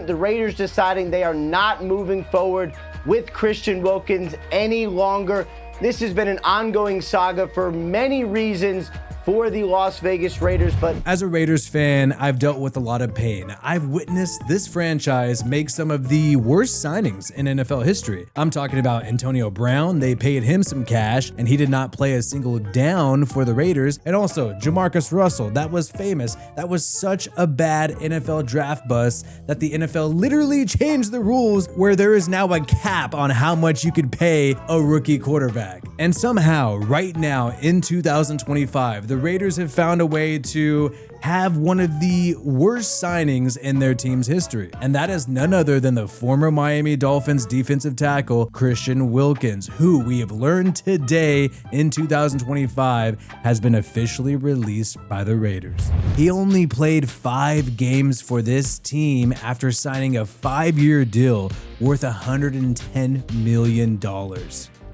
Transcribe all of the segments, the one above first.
announcement, the Raiders deciding they are not moving forward with Christian Wilkins any longer. This has been an ongoing saga for many reasons for the Las Vegas Raiders, but as a Raiders fan, I've dealt with a lot of pain. I've witnessed this franchise make some of the worst signings in NFL history. I'm talking about Antonio Brown. They paid him some cash and he did not play a single down for the Raiders. And also Jamarcus Russell, that was famous. That was such a bad NFL draft bust that the NFL literally changed the rules where there is now a cap on how much you could pay a rookie quarterback. And somehow right now in 2025, the Raiders have found a way to have one of the worst signings in their team's history. And that is none other than the former Miami Dolphins defensive tackle, Christian Wilkins, who we have learned today in 2025 has been officially released by the Raiders. He only played 5 games for this team after signing a 5-year deal worth $110 million.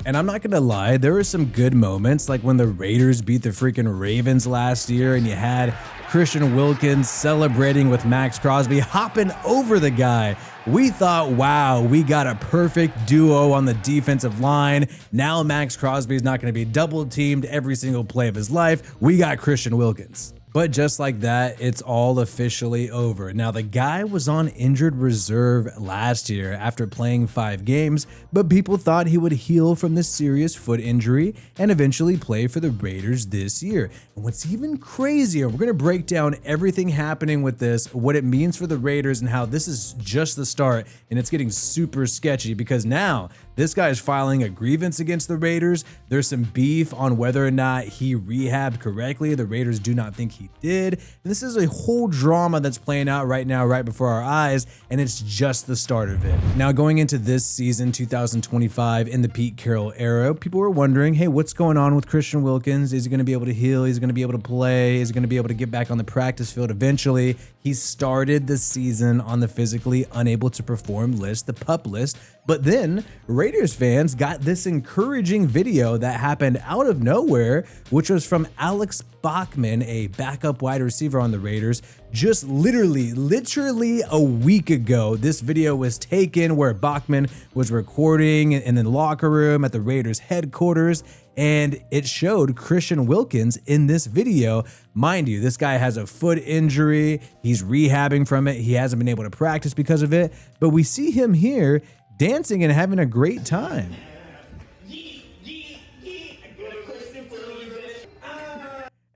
And I'm not gonna lie, there were some good moments, like when the Raiders beat the freaking Ravens last year and you had Christian Wilkins celebrating with Max Crosby, hopping over the guy. We thought, wow, we got a perfect duo on the defensive line. Now Max Crosby is not gonna be double teamed every single play of his life. We got Christian Wilkins. But just like that, it's all officially over. Now, the guy was on injured reserve last year after playing 5 games, but people thought he would heal from this serious foot injury and eventually play for the Raiders this year. And what's even crazier, we're going to break down everything happening with this, what it means for the Raiders, and how this is just the start, and it's getting super sketchy because now this guy is filing a grievance against the Raiders. There's some beef on whether or not he rehabbed correctly. The Raiders do not think he did. And this is a whole drama that's playing out right now, right before our eyes, and it's just the start of it. Now, going into this season, 2025, in the Pete Carroll era, people were wondering, hey, what's going on with Christian Wilkins? Is he going to be able to heal? Is he going to be able to play? Is he going to be able to get back on the practice field eventually? He started the season on the physically unable to perform list, the PUP list, but then Raiders fans got this encouraging video that happened out of nowhere, which was from Alex Bachman, a backup wide receiver on the Raiders. Just literally a week ago, this video was taken where Bachman was recording in the locker room at the Raiders headquarters, and it showed Christian Wilkins in this video. Mind you, this guy has a foot injury. He's rehabbing from it. He hasn't been able to practice because of it, but we see him here dancing and having a great time.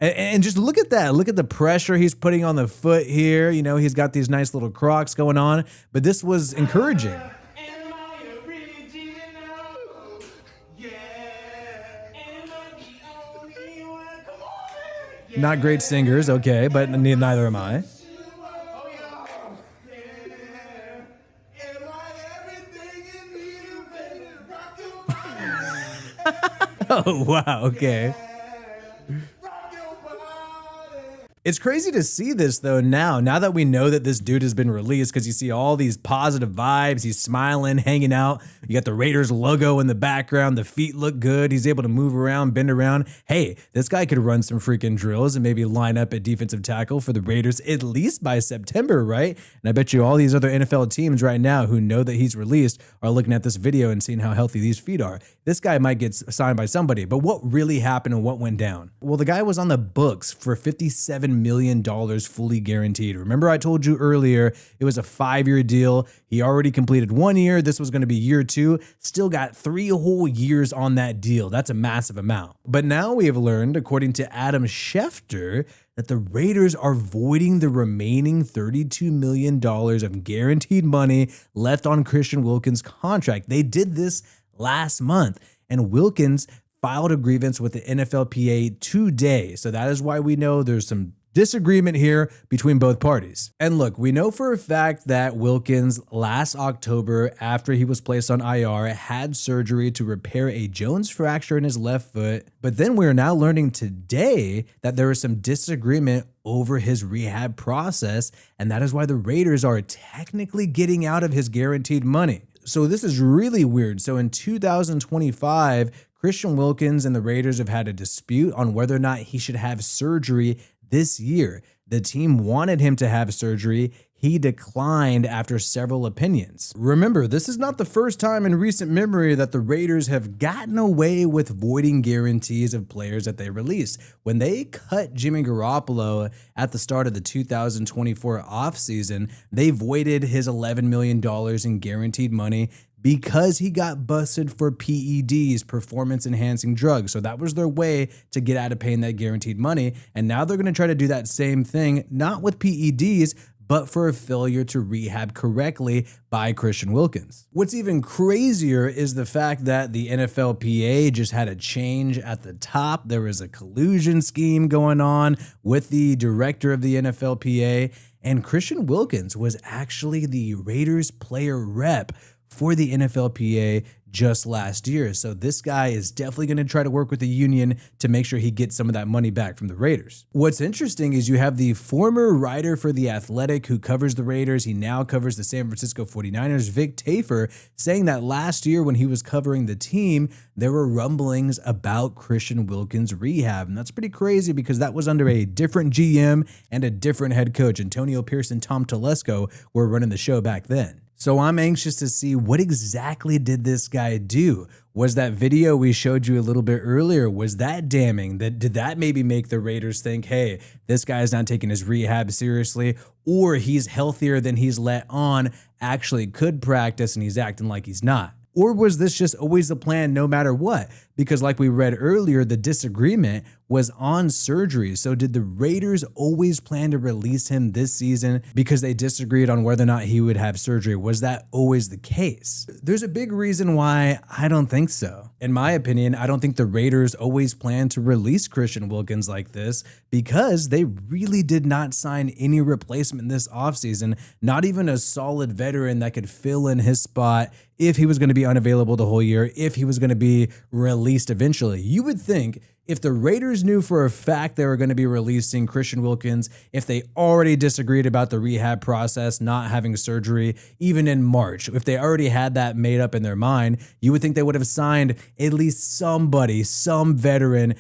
And just look at that. Look at the pressure he's putting on the foot here. You know, he's got these nice little Crocs going on, but this was encouraging. Not great singers, okay, but neither am I. Oh, wow, okay. It's crazy to see this though now that we know that this dude has been released, because you see all these positive vibes. He's smiling, hanging out. You got the Raiders logo in the background. The feet look good. He's able to move around, bend around. Hey, this guy could run some freaking drills and maybe line up at defensive tackle for the Raiders at least by September, right? And I bet you all these other NFL teams right now who know that he's released are looking at this video and seeing how healthy these feet are. This guy might get signed by somebody, but what really happened and what went down? Well, the guy was on the books for $57 million fully guaranteed. Remember I told you earlier, it was a 5-year deal. He already completed 1 year. This was going to be year 2. Still got 3 whole years on that deal. That's a massive amount. But now we have learned, according to Adam Schefter, that the Raiders are voiding the remaining $32 million of guaranteed money left on Christian Wilkins' contract. They did this last month, and Wilkins filed a grievance with the NFLPA today. So that is why we know there's some disagreement here between both parties. And look, we know for a fact that Wilkins last October, after he was placed on IR, had surgery to repair a Jones fracture in his left foot. But then we're now learning today that there is some disagreement over his rehab process, and that is why the Raiders are technically getting out of his guaranteed money. So this is really weird. So in 2025, Christian Wilkins and the Raiders have had a dispute on whether or not he should have surgery this year. The team wanted him to have surgery. he declined after several opinions. Remember, this is not the first time in recent memory that the Raiders have gotten away with voiding guarantees of players that they released. When they cut Jimmy Garoppolo at the start of the 2024 offseason, they voided his $11 million in guaranteed money because he got busted for PEDs, performance-enhancing drugs. So that was their way to get out of paying that guaranteed money. And now they're going to try to do that same thing, not with PEDs, but for a failure to rehab correctly by Christian Wilkins. What's even crazier is the fact that the NFLPA just had a change at the top. There was a collusion scheme going on with the director of the NFLPA, and Christian Wilkins was actually the Raiders player rep for the NFLPA just last year. So this guy is definitely going to try to work with the union to make sure he gets some of that money back from the Raiders. What's interesting is you have the former writer for The Athletic who covers the Raiders. He now covers the San Francisco 49ers, Vic Tafur, saying that last year when he was covering the team, there were rumblings about Christian Wilkins' rehab. And that's pretty crazy because that was under a different GM and a different head coach. Antonio Pierce and Tom Telesco were running the show back then. So I'm anxious to see what exactly did this guy do. Was that video we showed you a little bit earlier, was that damning? Did that maybe make the Raiders think, hey, this guy's not taking his rehab seriously, or he's healthier than he's let on, actually could practice and he's acting like he's not? Or was this just always the plan no matter what? Because like we read earlier, the disagreement was on surgery. So did the Raiders always plan to release him this season because they disagreed on whether or not he would have surgery? Was that always the case? There's a big reason why I don't think so. In my opinion, I don't think the Raiders always planned to release Christian Wilkins like this because they really did not sign any replacement this offseason, not even a solid veteran that could fill in his spot if he was going to be unavailable the whole year, if he was going to be released eventually. You would think if the Raiders knew for a fact they were going to be releasing Christian Wilkins, if they already disagreed about the rehab process, not having surgery, even in March, if they already had that made up in their mind, you would think they would have signed at least somebody, some veteran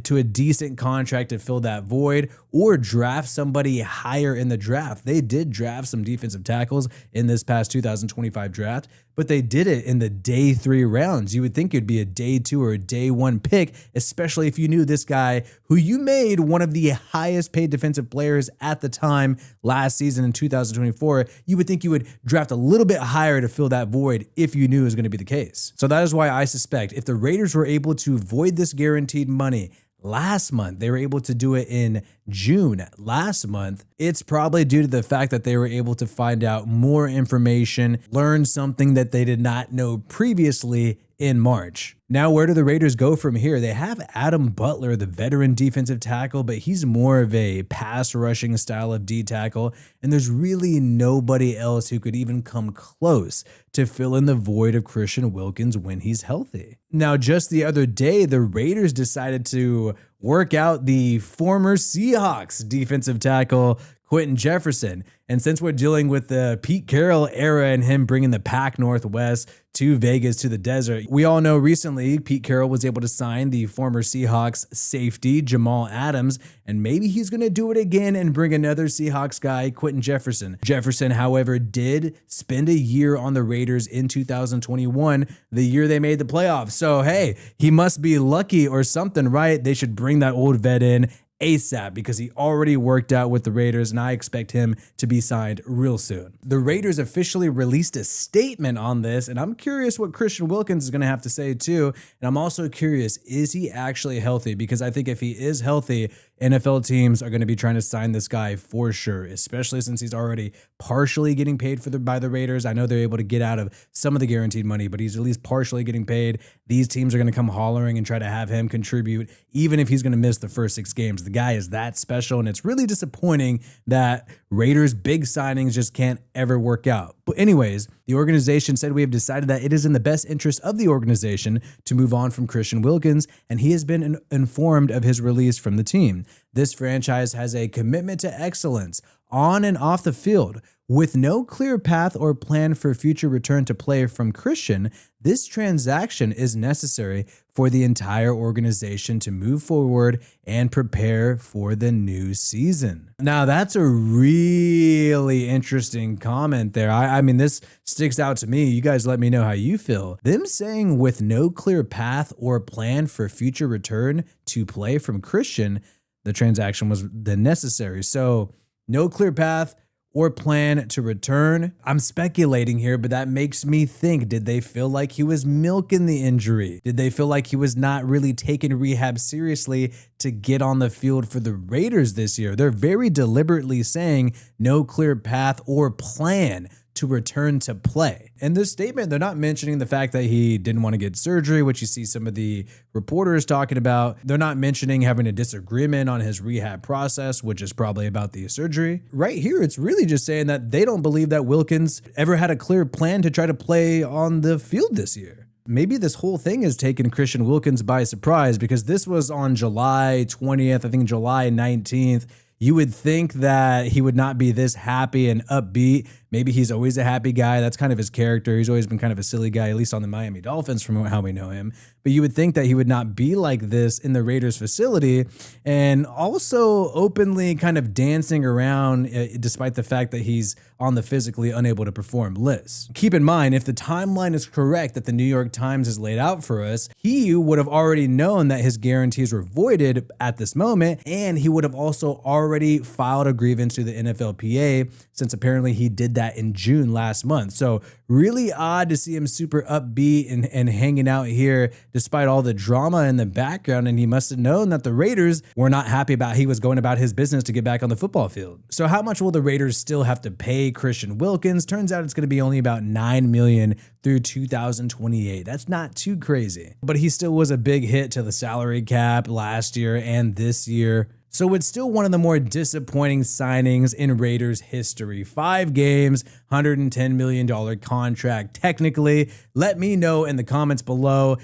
to a decent contract to fill that void, or draft somebody higher in the draft. They did draft some defensive tackles in this past 2025 draft, but they did it in the day 3 rounds. You would think it'd be a day 2 or a day 1 pick, especially if you knew this guy who you made one of the highest paid defensive players at the time last season in 2024. You would think you would draft a little bit higher to fill that void if you knew it was going to be the case. So that is why I suspect if the Raiders were able to void this guaranteed money last month, they were able to do it in June last month, it's probably due to the fact that they were able to find out more information, learn something that they did not know previously in March. Now, where do the Raiders go from here? They have Adam Butler, the veteran defensive tackle, but he's more of a pass rushing style of D tackle, and there's really nobody else who could even come close to fill in the void of Christian Wilkins when he's healthy. Now, just the other day, the Raiders decided to work out the former Seahawks defensive tackle, Quentin Jefferson. And since we're dealing with the Pete Carroll era and him bringing the Pac Northwest to Vegas, to the desert, we all know recently Pete Carroll was able to sign the former Seahawks safety, Jamal Adams, and maybe he's going to do it again and bring another Seahawks guy, Quentin Jefferson. Jefferson, however, did spend a year on the Raiders in 2021, the year they made the playoffs. So, hey, he must be lucky or something, right? They should bring that old vet in ASAP because he already worked out with the Raiders, and I expect him to be signed real soon. The Raiders officially released a statement on this, and I'm curious what Christian Wilkins is going to have to say too. And I'm also curious, is he actually healthy? Because I think if he is healthy, NFL teams are going to be trying to sign this guy for sure, especially since he's already partially getting paid by the Raiders. I know they're able to get out of some of the guaranteed money, but he's at least partially getting paid. These teams are going to come hollering and try to have him contribute, even if he's going to miss the first 6 games. The guy is that special, and it's really disappointing that Raiders' big signings just can't ever work out. But anyways, the organization said we have decided that it is in the best interest of the organization to move on from Christian Wilkins, and he has been informed of his release from the team. This franchise has a commitment to excellence. on and off the field. With no clear path or plan for future return to play from Christian, this transaction is necessary for the entire organization to move forward and prepare for the new season. Now, that's a really interesting comment there. I mean, this sticks out to me. You guys let me know how you feel. Them saying with no clear path or plan for future return to play from Christian, the transaction was then necessary. So no clear path or plan to return. I'm speculating here, but that makes me think, did they feel like he was milking the injury? Did they feel like he was not really taking rehab seriously to get on the field for the Raiders this year? They're very deliberately saying no clear path or plan to return to play. In this statement, they're not mentioning the fact that he didn't want to get surgery, which you see some of the reporters talking about. They're not mentioning having a disagreement on his rehab process, which is probably about the surgery. Right here, it's really just saying that they don't believe that Wilkins ever had a clear plan to try to play on the field this year. Maybe this whole thing has taken Christian Wilkins by surprise, because this was on July 20th, I think July 19th. You would think that he would not be this happy and upbeat. Maybe he's always a happy guy. That's kind of his character. He's always been kind of a silly guy, at least on the Miami Dolphins from how we know him. But you would think that he would not be like this in the Raiders facility, and also openly kind of dancing around despite the fact that he's on the physically unable to perform list. Keep in mind, if the timeline is correct that the New York Times has laid out for us, he would have already known that his guarantees were voided at this moment, and he would have also already filed a grievance to the NFLPA, since apparently he did that in June last month. So really odd to see him super upbeat and hanging out here despite all the drama in the background, and he must have known that the Raiders were not happy about he was going about his business to get back on the football field. So how much will the Raiders still have to pay Christian Wilkins? Turns out it's going to be only about $9 million through 2028. That's not too crazy, but he still was a big hit to the salary cap last year and this year. So it's still one of the more disappointing signings in Raiders history. 5 games, $110 million contract. Technically, let me know in the comments below,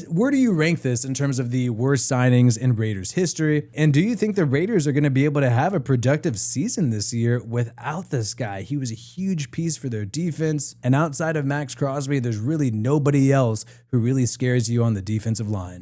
where do you rank this in terms of the worst signings in Raiders history? And do you think the Raiders are going to be able to have a productive season this year without this guy? He was a huge piece for their defense. And outside of Max Crosby, there's really nobody else who really scares you on the defensive line.